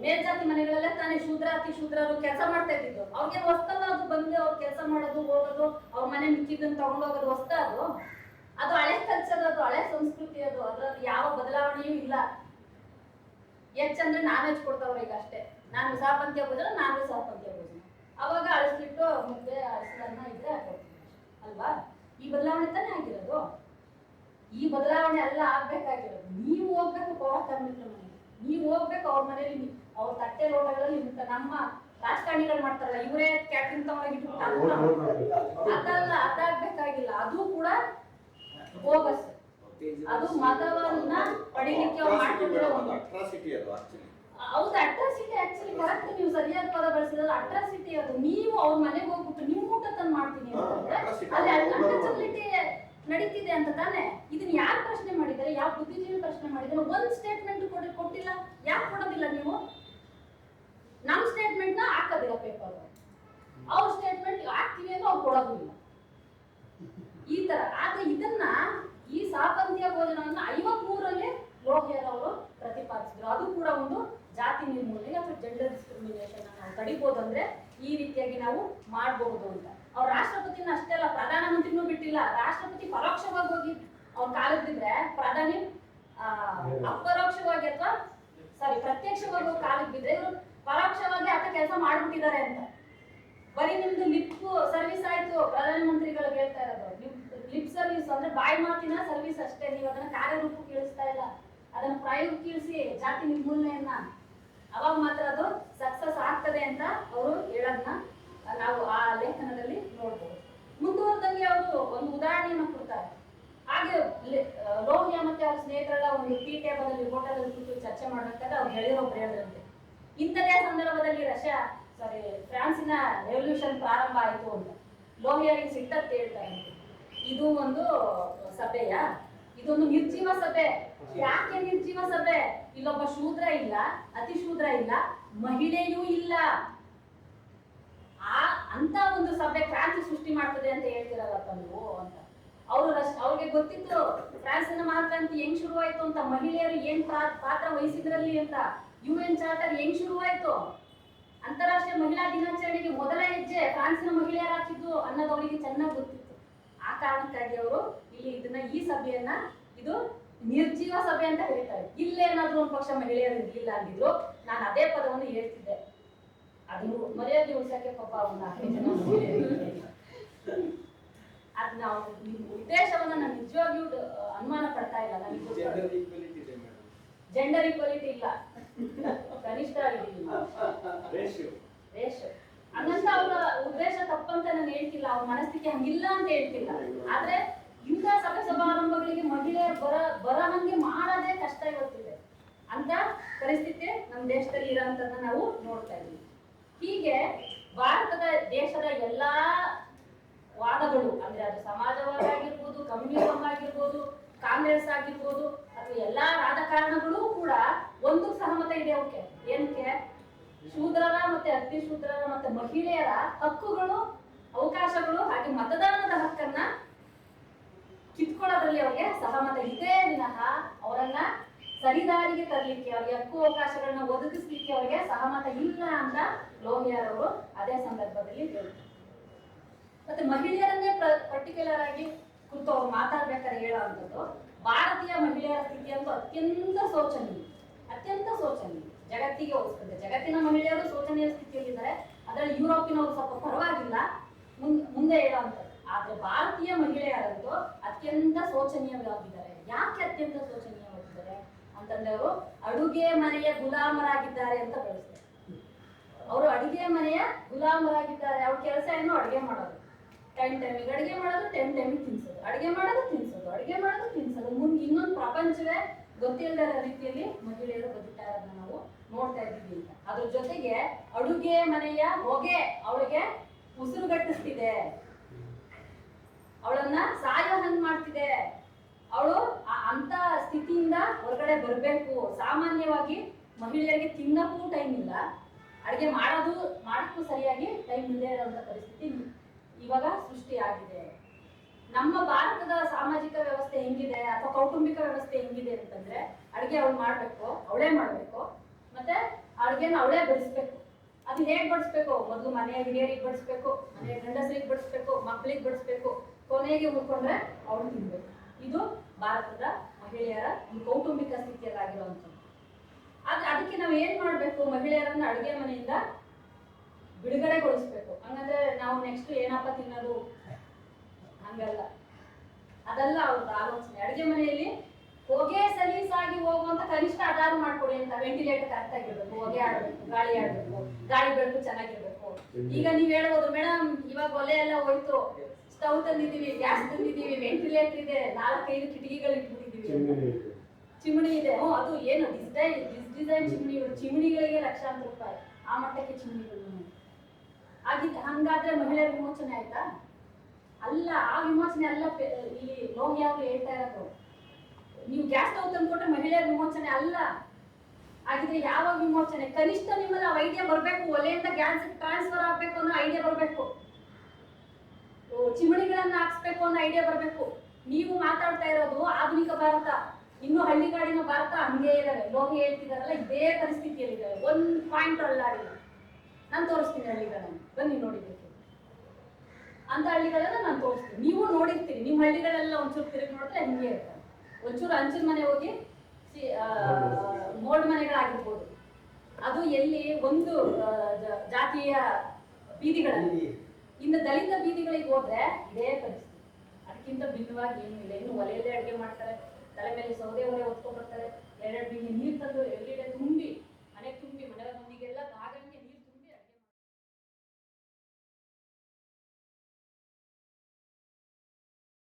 ಮೇಲ್ಜಾತಿ ಮನೆಗಳಲ್ಲೇ ತಾನೇ ಶೂದ್ರಾತಿ ಶೂದ್ರರು ಕೆಲಸ ಮಾಡ್ತಾ ಇದ್ದಿದ್ದು. ಅವ್ರಿಗೆ ಹೊಸ್ತಲ್ಲ ಅದು, ಬಂದು ಅವ್ರು ಕೆಲಸ ಮಾಡೋದು, ಹೋಗೋದು, ಅವ್ರ ಮನೆ ಮಿಕ್ಕಿದ್ದನ್ನು ತಗೊಂಡೋಗೋದು ಹೊಸ್ತ ಅದು. ಅದು ಹಳೆ ಕಲ್ಚರ್, ಅದು ಹಳೆ ಸಂಸ್ಕೃತಿ. ಅದು ಅದ್ರಲ್ಲಿ ಯಾವ ಬದಲಾವಣೆಯೂ ಇಲ್ಲ. ಹೆಚ್ಚಂದ್ರೆ ನಾನ್ ವೆಜ್ ಕೊಡ್ತಾವ್ರೆ ಈಗ ಅಷ್ಟೇ. ನಾನು ಸಹಪಂಥೀಯ ಭೋಜನ, ನಾನು ಸಹಪಂಥೀಯ ಭೋಜನ. ಅವಾಗ ಅಳಿಸ್ಬಿಟ್ಟು ಮುದ್ದೆ ಅಳಿಸನ್ನ ಇದ್ರೆ ಹಾಕೊಡ್ತೀನಿ ಅಲ್ವಾ? ಈ ಬದಲಾವಣೆ ತಾನೇ ಆಗಿರೋದು. ಈ ಬದಲಾವಣೆ ಎಲ್ಲ ಆಗ್ಬೇಕಾಗಿರೋದು. ನೀವು ಹೋಗ್ಬೇಕು ಪೌರ ಕಾರ್ಮಿಕರ ಮನೆಗೆ, ನೀವು ಹೋಗ್ಬೇಕು ಅವ್ರ ಮನೇಲಿ, ಅವ್ರ ತಟ್ಟೆ ಲೋಟಗಳಲ್ಲಿ ನಮ್ಮ ರಾಜಕಾರಣಿಗಳು ಮಾಡ್ತಾರಲ್ಲ, ಇವರೇ ಕ್ಯಾಟ್ರಿಂಗ್ ತಗೊಂಡೋಗಿಟ್ಟು ಅದಲ್ಲ, ಅದಾಗ್ಬೇಕಾಗಿಲ್ಲ. ಅದು ಕೂಡ ಬೋಗಸ್. ಅದು ಮತವನ್ನ ಪಡಿಲಿಕ್ಕೆ ಅವ್ರು ಮಾಡ್ಕೊಂಡಿರೋ ಒಂದು ಹೌದು, ಅಟ್ರಾಸಿಟಿ. ಆಕ್ಚುಲಿ ಕರೆಕ್ಟ್, ನೀವು ಸರಿಯಾದ ಪದ ಬಳಸಿದ್ರೆ ಅಟ್ರಾಸಿಟಿ ಅದು. ನೀವು ಅವ್ರ ಮನೆಗೆ ಹೋಗ್ಬಿಟ್ಟು ನೀವು ಊಟ ತಂದು ಮಾಡ್ತೀನಿ ಅಂತಂದ್ರೆ ಅಲ್ಲಿ ಅನ್ಟಚಬಿಲಿಟಿ ನಡೀತಿದೆ ಅಂತ ತಾನೆ. ಇದನ್ನ ಯಾರು ಪ್ರಶ್ನೆ ಮಾಡಿದ್ದಾರೆ? ಯಾವ ಬುದ್ಧಿಜೀವಿ ಪ್ರಶ್ನೆ ಮಾಡಿದ್ದಾರೆ? ಒಂದ್ ಸ್ಟೇಟ್ಮೆಂಟ್ ಕೊಟ್ಟಿಲ್ಲ. ಯಾಕೆ ಕೊಡೋದಿಲ್ಲ ನೀವು? ನಮ್ ಸ್ಟೇಟ್ಮೆಂಟ್ ನ ಹಾಕೋದಿಲ್ಲ ಪೇಪರ್, ಅವ್ರ ಸ್ಟೇಟ್ಮೆಂಟ್ ಹಾಕ್ತೀವಿ ಅಂತ ಅವ್ರು ಕೊಡೋದಿಲ್ಲ. ಈ ತರ. ಆದ್ರೆ ಇದನ್ನ, ಈ ಸಹಪಂಥೀಯ ಭೋಜನವನ್ನ 53ರಲ್ಲಿ ಲೋಹಿಯಾರ್ ಅವರು ಪ್ರತಿಪಾದಿಸಿದ್ರು. ಅದು ಕೂಡ ತಡಿಬೋದು ಅಂದ್ರೆ ಈ ರೀತಿಯಾಗಿ ನಾವು ಮಾಡಬಹುದು ಅಂತ. ಅವ್ರ ರಾಷ್ಟ್ರಪತಿನ ಅಷ್ಟೇ ಅಲ್ಲ, ಪ್ರಧಾನಮಂತ್ರಿನೂ ಬಿಟ್ಟಿಲ್ಲ. ರಾಷ್ಟ್ರಪತಿ ಪರೋಕ್ಷವಾಗಿ ಹೋಗಿ ಅವ್ರ ಕಾಲಕ್ಕೆ ಬಿದ್ರೆ ಪ್ರಧಾನಿ ಅಪರೋಕ್ಷವಾಗಿ ಅಥವಾ ಪ್ರತ್ಯಕ್ಷವಾಗಿ ಹೋಗಿ ಕಾಲಕ್ಕೆ ಬಿದ್ರೆ ಇವರು ಪರೋಕ್ಷವಾಗಿ ಆತ ಕೆಲಸ ಮಾಡ್ಬಿಟ್ಟಿದ್ದಾರೆ ಅಂತ. ಬರೀ ನಿಮ್ದು ಲಿಪ್ ಸರ್ವಿಸ್ ಆಯ್ತು, ಪ್ರಧಾನಮಂತ್ರಿಗಳಿಗೆ ಹೇಳ್ತಾ ಇರೋದು ಲಿಪ್ ಸರ್ವಿಸ್ ಅಂದ್ರೆ ಬಾಯಿ ಮಾತಿನ ಸರ್ವಿಸ್ ಅಷ್ಟೇ. ನೀವು ಅದನ್ನ ಕಾರ್ಯರೂಪಕ್ಕೆ ಇಳಿಸ್ತಾ ಇಲ್ಲ, ಅದನ್ನ ಪ್ರಾಯೋಗಿಕ ಇಳಿಸಿ ಜಾತಿ ನಿರ್ಮೂಲನೆಯನ್ನ, ಅವಾಗ ಮಾತ್ರ ಅದು ಸಕ್ಸಸ್ ಆಗ್ತದೆ ಅಂತ ಅವರು ಹೇಳೋದನ್ನ ನಾವು ಆ ಲೇಖನದಲ್ಲಿ ನೋಡ್ಬೋದು. ಮುಂದುವರೆದಂಗೆ ಅವರು ಒಂದು ಉದಾಹರಣೆಯನ್ನು ಕೊಡ್ತಾರೆ. ಹಾಗೆ ಲೋಹಿಯಾ ಮತ್ತೆ ಅವ್ರ ಸ್ನೇಹಿತರೆಲ್ಲ ಒಂದು ಟೀ ಟೇಬಲ್ ಅಲ್ಲಿ ಹೋಟೆಲ್ ಅಲ್ಲಿ ಕೂತು ಚರ್ಚೆ ಮಾಡ್ಬೇಕಾದ್ರೆ ಅವ್ರು ಹೇಳಿರೋಬ್ರು ಹೇಳಿದ್ರಂತೆ, ಇಂಥದೇ ಸಂದರ್ಭದಲ್ಲಿ ಫ್ರಾನ್ಸಿನ ರೆವಲ್ಯೂಷನ್ ಪ್ರಾರಂಭ ಆಯಿತು ಅಂತ. ಲೋಹಿಯಾರಿಗೆ ಸಿಟ್ಟತ್ತೆ ಹೇಳ್ತಾರೆ, ಇದು ಒಂದು ಸಭೆಯ, ಇದೊಂದು ನಿರ್ಜೀವ ಸಭೆ. ಯಾಕೆ ನಿರ್ಜೀವ ಸಭೆ? ಇಲ್ಲೊಬ್ಬ ಶೂದ್ರ ಇಲ್ಲ, ಅತಿ ಶೂದ್ರ ಇಲ್ಲ, ಮಹಿಳೆಯೂ ಇಲ್ಲ. ಅಂತ ಒಂದು ಸಭೆ ಕ್ರಾಂತಿ ಸೃಷ್ಟಿ ಮಾಡ್ತದೆ ಅಂತ ಹೇಳ್ತಿರಲ್ಲಪ್ಪ ನೀವು ಅಂತ. ಅವ್ರಿಗೆ ಗೊತ್ತಿತ್ತು ಫ್ರಾನ್ಸಿನ ಮಹಾಕ್ರಾಂತಿ ಹೆಂಗ್ ಶುರುವಾಯ್ತು ಅಂತ, ಮಹಿಳೆಯರು ಏನ್ ಪಾತ್ರ ವಹಿಸಿದ್ರಲ್ಲಿ ಅಂತ, UN ಚಾರ್ಟರ್ ಹೆಂಗ್ ಶುರುವಾಯ್ತು, ಅಂತಾರಾಷ್ಟ್ರೀಯ ಮಹಿಳಾ ದಿನಾಚರಣೆಗೆ ಮೊದಲ ಹೆಜ್ಜೆ ಫ್ರಾನ್ಸಿನ ಮಹಿಳೆಯರು ಹಾಕಿದ್ದು ಅನ್ನೋದು ಅವರಿಗೆ ಚೆನ್ನಾಗಿ ಗೊತ್ತಿತ್ತು. ಆ ಕಾರಣಕ್ಕಾಗಿ ಅವರು ಇದನ್ನ ಈ ಸಭೆಯನ್ನ ಇದು ನಿರ್ಜೀವ ಸಭೆ ಅಂತ ಹೇಳ್ತಾರೆ. ಇಲ್ಲೇನಾದ್ರೂ ಒಂದು ಪಕ್ಷ ಮಹಿಳೆಯರು ಇರ್ಲಿಲ್ಲ ಅಂದಿದ್ರು ನಾನು ಅದೇ ಪದವನ್ನು ಹೇಳ್ತಿದ್ದೆ. ಅದು ಮರ್ಯಾದೆ ಉಳಿಸಕ್ಕೆ ಪಾಪ ಅವನ್ನ ಅದ್ ನಾವು ಉದ್ದೇಶವನ್ನ ನಾನು ನಿಜವಾಗಿಯೂ ಅನುಮಾನ ಪಡ್ತಾ ಇಲ್ಲ. ನನಗೆ ಜೆಂಡರ್ ಈಕ್ವಾಲಿಟಿ ಇಲ್ಲ, ಕನಿಷ್ಠ ಹಂಗಂತ ಅವರ ಉದ್ದೇಶ ತಪ್ಪಂತ ನಾನು ಹೇಳ್ತಿಲ್ಲ, ಅವ್ರ ಮನಸ್ಥಿತಿ ಹಂಗಿಲ್ಲ ಅಂತ ಹೇಳ್ತಿಲ್ಲ. ಆದ್ರೆ ಇಂಥ ಸಭೆ ಸಮಾರಂಭಗಳಿಗೆ ಮಹಿಳೆಯರು ಬರಹಂಗೆ ಮಾಡೋದೇ ಕಷ್ಟ ಇವತ್ತಿದೆ. ಅಂತ ಪರಿಸ್ಥಿತಿ ನಮ್ಮ ದೇಶದಲ್ಲಿ ಇರೋಂಥದ್ದನ್ನ ನಾವು ನೋಡ್ತಾ ಇದ್ದೀವಿ. ಹೀಗೆ ಭಾರತದ ದೇಶದ ಎಲ್ಲಾ ವಾದಗಳು ಅಂದ್ರೆ ಅದು ಸಮಾಜವಾದ ಆಗಿರ್ಬೋದು, ಕಮ್ಯುನಿಸಂ ಆಗಿರ್ಬೋದು, ಕಾಂಗ್ರೆಸ್ ಆಗಿರ್ಬೋದು, ಅಥವಾ ಎಲ್ಲಾ ರಾಜಕಾರಣಗಳು ಕೂಡ ಒಂದು ಸಹಮತ ಇದೆ. ಅವಕ್ಕೆ ಏನಕ್ಕೆ? ಶೂದ್ರರ ಮತ್ತೆ ಅತಿ ಶೂದ್ರರ ಮತ್ತೆ ಮಹಿಳೆಯರ ಹಕ್ಕುಗಳು, ಅವಕಾಶಗಳು ಹಾಗೆ ಮತದಾನದ ಹಕ್ಕನ್ನ ಕಿತ್ಕೊಳ್ಳೋದ್ರಲ್ಲಿ ಅವ್ರಿಗೆ ಸಹಮತ ಇದೆ ವಿನಃ ಅವರನ್ನ ಸರಿದಾರಿಗೆ ತರಲಿಕ್ಕೆ, ಅವ್ರಿಗೆ ಹಕ್ಕು ಅವಕಾಶಗಳನ್ನ ಒದಗಿಸ್ಲಿಕ್ಕೆ ಅವರಿಗೆ ಸಹಮತ ಇಲ್ಲ ಅಂತ ಲೋಹಿಯಾರವರು ಅದೇ ಸಂದರ್ಭದಲ್ಲಿ ಹೇಳ್ತಾರೆ. ಮತ್ತೆ ಮಹಿಳೆಯರನ್ನೇ ಪರ್ಟಿಕ್ಯುಲರ್ ಆಗಿ ಕುರಿತು ಅವ್ರು ಮಾತಾಡ್ಬೇಕಾದ್ರೆ ಹೇಳುವಂಥದ್ದು, ಭಾರತೀಯ ಮಹಿಳೆಯರ ಸ್ಥಿತಿ ಅಂತೂ ಅತ್ಯಂತ ಶೋಚನೀಯ. ಜಗತ್ತಿಗೆ ಹೋಲಿಸಿದ್ರೆ ಜಗತ್ತಿನ ಮಹಿಳೆಯರು ಶೋಚನೀಯ ಸ್ಥಿತಿಯಲ್ಲಿದ್ದಾರೆ. ಅದರಲ್ಲಿ ಯುರೋಪಿನವರು ಸ್ವಲ್ಪ ಪರವಾಗಿಲ್ಲ, ಮುಂದೆ ಹೇಳುವಂಥದ್ದು. ಆದ್ರೆ ಭಾರತೀಯ ಮಹಿಳೆಯರಂತೂ ಅತ್ಯಂತ ಶೋಚನೀಯವಾಗಿದ್ದಾರೆ. ಯಾಕೆ ಅತ್ಯಂತ ಶೋಚನೀಯವಾಗಿದ್ದಾರೆ ಅಂತಂದ್ರೆ ಅವರು ಅಡುಗೆ ಮನೆಯ ಗುಲಾಮರಾಗಿದ್ದಾರೆ ಅಂತ ಬಳಸ್ತಾರೆ. ಅವರು ಅಡುಗೆ ಮನೆಯ ಗುಲಾಮರಾಗಿದ್ದಾರೆ. ಅವ್ರ ಕೆಲಸ ಏನು? ಅಡುಗೆ ಮಾಡೋದು, ಟೈಮಿಗೆ ಅಡುಗೆ ಮಾಡೋದು, ಟೈಮಿಗೆ ತಿನ್ಸೋದು, ಅಡುಗೆ ಮಾಡೋದು ತಿನ್ಸೋದು. ಮುಂದೆ ಇನ್ನೊಂದು ಪ್ರಪಂಚವೇ ಗೊತ್ತಿಲ್ಲದ ರೀತಿಯಲ್ಲಿ ಮಹಿಳೆಯರು ಬದುಕ್ತಾ ಇರೋದನ್ನ ನಾವು ನೋಡ್ತಾ ಇದ್ದೀವಿ ಅಂತ. ಅದ್ರ ಜೊತೆಗೆ ಅಡುಗೆ ಮನೆಯ ಹೊಗೆ ಅವಳಿಗೆ ಉಸಿರುಗಟ್ಟಿಸ್ತಿದೆ, ಅವಳನ್ನ ಸಾಯೋ ಹಂಗ್ ಮಾಡ್ತಿದೆ. ಅವಳು ಅಂತ ಸ್ಥಿತಿಯಿಂದ ಹೊರಗಡೆ ಬರ್ಬೇಕು. ಸಾಮಾನ್ಯವಾಗಿ ಮಹಿಳೆಯರಿಗೆ ತಿನ್ನಕ್ಕೂ ಟೈಮ್ ಇಲ್ಲ, ಅಡುಗೆ ಮಾಡೋಕ್ಕೂ ಸರಿಯಾಗಿ ಟೈಮ್ ಇಲ್ಲದೆ ಇರೋಂಥ ಪರಿಸ್ಥಿತಿ ಇವಾಗ ಸೃಷ್ಟಿಯಾಗಿದೆ. ನಮ್ಮ ಭಾರತದ ಸಾಮಾಜಿಕ ವ್ಯವಸ್ಥೆ ಹೆಂಗಿದೆ ಅಥವಾ ಕೌಟುಂಬಿಕ ವ್ಯವಸ್ಥೆ ಹೆಂಗಿದೆ ಅಂತಂದ್ರೆ, ಅಡುಗೆ ಅವಳೇ ಮಾಡ್ಬೇಕು, ಮತ್ತೆ ಅಡುಗೆನ ಅವಳೇ ಬಡಿಸ್ಬೇಕು. ಅದು ಹೇಗ್ ಬಡಿಸ್ಬೇಕು? ಮೊದಲು ಮನೆಯ ಹಿರಿಯರಿಗೆ ಬಡಿಸ್ಬೇಕು, ಮನೆಯ ಗಂಡಸರಿಗೆ ಬಡಿಸ್ಬೇಕು, ಮಕ್ಕಳಿಗೆ ಬಡಿಸ್ಬೇಕು, ಕೊನೆಗೆ ಉಳ್ಕೊಂಡ್ರೆ ಅವಳು ತಿನ್ಬೇಕು. ಇದು ಭಾರತದ ಮಹಿಳೆಯರ ಒಂದು ಕೌಟುಂಬಿಕ ಸ್ಥಿತಿಯಲ್ಲಾಗಿರುವಂಥದ್ದು. ಆದ್ರೆ ಅದಕ್ಕೆ ನಾವು ಏನ್ ಮಾಡ್ಬೇಕು? ಮಹಿಳೆಯರನ್ನ ಅಡುಗೆ ಮನೆಯಿಂದ ಬಿಡುಗಡೆಗೊಳಿಸ್ಬೇಕು. ಹಂಗಂದ್ರೆ ನಾವು ನೆಕ್ಸ್ಟ್ ಏನಪ್ಪ ತಿನ್ನೋದು ಹಂಗಲ್ಲ, ಅದಲ್ಲ ಅವ್ರದ್ದು ಆಲೋಚನೆ. ಅಡುಗೆ ಮನೆಯಲ್ಲಿ ಹೊಗೆ ಸಲೀಸಾಗಿ ಹೋಗುವಂತ ಕನಿಷ್ಠ ಆಧಾರ ಮಾಡ್ಕೊಡಿ ಅಂತ. ವೆಂಟಿಲೇಟರ್ ಕರೆಕ್ಟ್ ಆಗಿರ್ಬೇಕು, ಹೊಗೆ ಆಡ್ಬೇಕು, ಗಾಳಿ ಆಡ್ಬೇಕು, ಗಾಳಿ ಬೆಳಕು ಚೆನ್ನಾಗಿರ್ಬೇಕು. ಈಗ ನೀವ್ ಹೇಳ್ಬೋದು, ಮೇಡಮ್ ಇವಾಗ ಒಲೆ ಎಲ್ಲ ಹೋಯ್ತು, ಸ್ಟವ್ ತಂದಿದೀವಿ, ಗ್ಯಾಸ್ ತಂದಿದೀವಿ, ವೆಂಟಿಲೇಟರ್ ಇದೆ, 4-5 ಕಿಟಕಿಗಳು ಇಟ್ಬಿಟ್ಟಿದೀವಿ, ಚಿಮಣಿ ಇದೆ. ಅದು ಏನು ಡಿಸೈನ್ ಚಿಮಣಿಗಳಿಗೆ ಲಕ್ಷಾಂತರ ರೂಪಾಯಿ, ಆ ಮಟ್ಟಕ್ಕೆ ಚಿಮಣಿಗಳು ಹಂಗಾದ್ರೆ ಮಹಿಳೆಯರ ವಿಮೋಚನೆ ಆಯ್ತಾ? ಅಲ್ಲ, ಆ ವಿಮೋಚನೆ ಅಲ್ಲ. ಇಲ್ಲಿ ಲೋಹಿಯಾ ಅವರು ಹೇಳ್ತಾ ಇರೋದು, ನೀವು ಗ್ಯಾಸ್ ಸ್ಟವ್ ತಂದ್ಕೊಟ್ರೆ ಮಹಿಳೆಯರ ವಿಮೋಚನೆ ಅಲ್ಲ. ಹಾಗಿದ್ರೆ ಯಾವ ವಿಮೋಚನೆ? ಕನಿಷ್ಠ ನಿಮ್ಮಲ್ಲಿ ಆ ಐಡಿಯಾ ಬರ್ಬೇಕು, ಒಲೆಯಿಂದ ಗ್ಯಾಸ್ ಟ್ರಾನ್ಸ್ಫರ್ ಆಗ್ಬೇಕು ಅನ್ನೋ ಐಡಿಯಾ ಬರ್ಬೇಕು, ಚಿಮಣಿಗಳನ್ನ ಹಾಕ್ಸ್ಬೇಕು ಅನ್ನೋ ಐಡಿಯಾ ಬರ್ಬೇಕು. ನೀವು ಮಾತಾಡ್ತಾ ಇರೋದು ಆಧುನಿಕ ಭಾರತ, ಇನ್ನು ಹಳ್ಳಿಗಾಡಿನ ಭಾರತ ಹಂಗೆ ಇದಾವೆ. ಲೋಹಿ ಹೇಳ್ತಿದಾರಲ್ಲ, ಇದೇ ಪರಿಸ್ಥಿತಿಯಲ್ಲಿದ್ದಾವೆ, 1 ಪಾಯಿಂಟ್ ಅಲ್ಲಾಡಿಲ್ಲ. ನಾನು ತೋರಿಸ್ತೀನಿ ಹಳ್ಳಿಗಳನ್ನು, ಬನ್ನಿ ನೋಡಿದ್ದಕ್ಕೆ ಅಂತ ಹಳ್ಳಿಗಳೆಲ್ಲ ನಾನು ತೋರಿಸ್ತೀನಿ. ನೀವು ನೋಡಿರ್ತೀರಿ, ನಿಮ್ಮ ಹಳ್ಳಿಗಳೆಲ್ಲ ಒಂಚೂರು ತಿರುಗಿ ನೋಡಿದ್ರೆ ಹಿಂಗೆ ಇರ್ತದೆ. ಒಂಚೂರು ಹಂಚಿನ ಮನೆ ಹೋಗಿ ಮೋಲ್ಡ್ ಮನೆಗಳಾಗಿರ್ಬೋದು, ಅದು ಎಲ್ಲಿ ಒಂದು ಜಾತಿಯ ಬೀದಿಗಳಲ್ಲಿ. ಇನ್ನು ದಲಿತ ಬೀದಿಗಳಿಗೆ ಹೋದ್ರೆ ಇದೇ ಪರಿಸ್ಥಿತಿ, ಅದಕ್ಕಿಂತ ಭಿನ್ನವಾಗಿ ಏನೂ ಇಲ್ಲ. ಇನ್ನು ಒಲೆಯಲ್ಲೇ ಅಡುಗೆ ಮಾಡ್ತಾರೆ, ತಲೆ ಮೇಲೆ ಸೌದೆ ಒಲೆ ಹೊತ್ಕೊಂಡ್ಬರ್ತಾರೆ, 2 ಬೀದಿ ನೀರು ತಂದು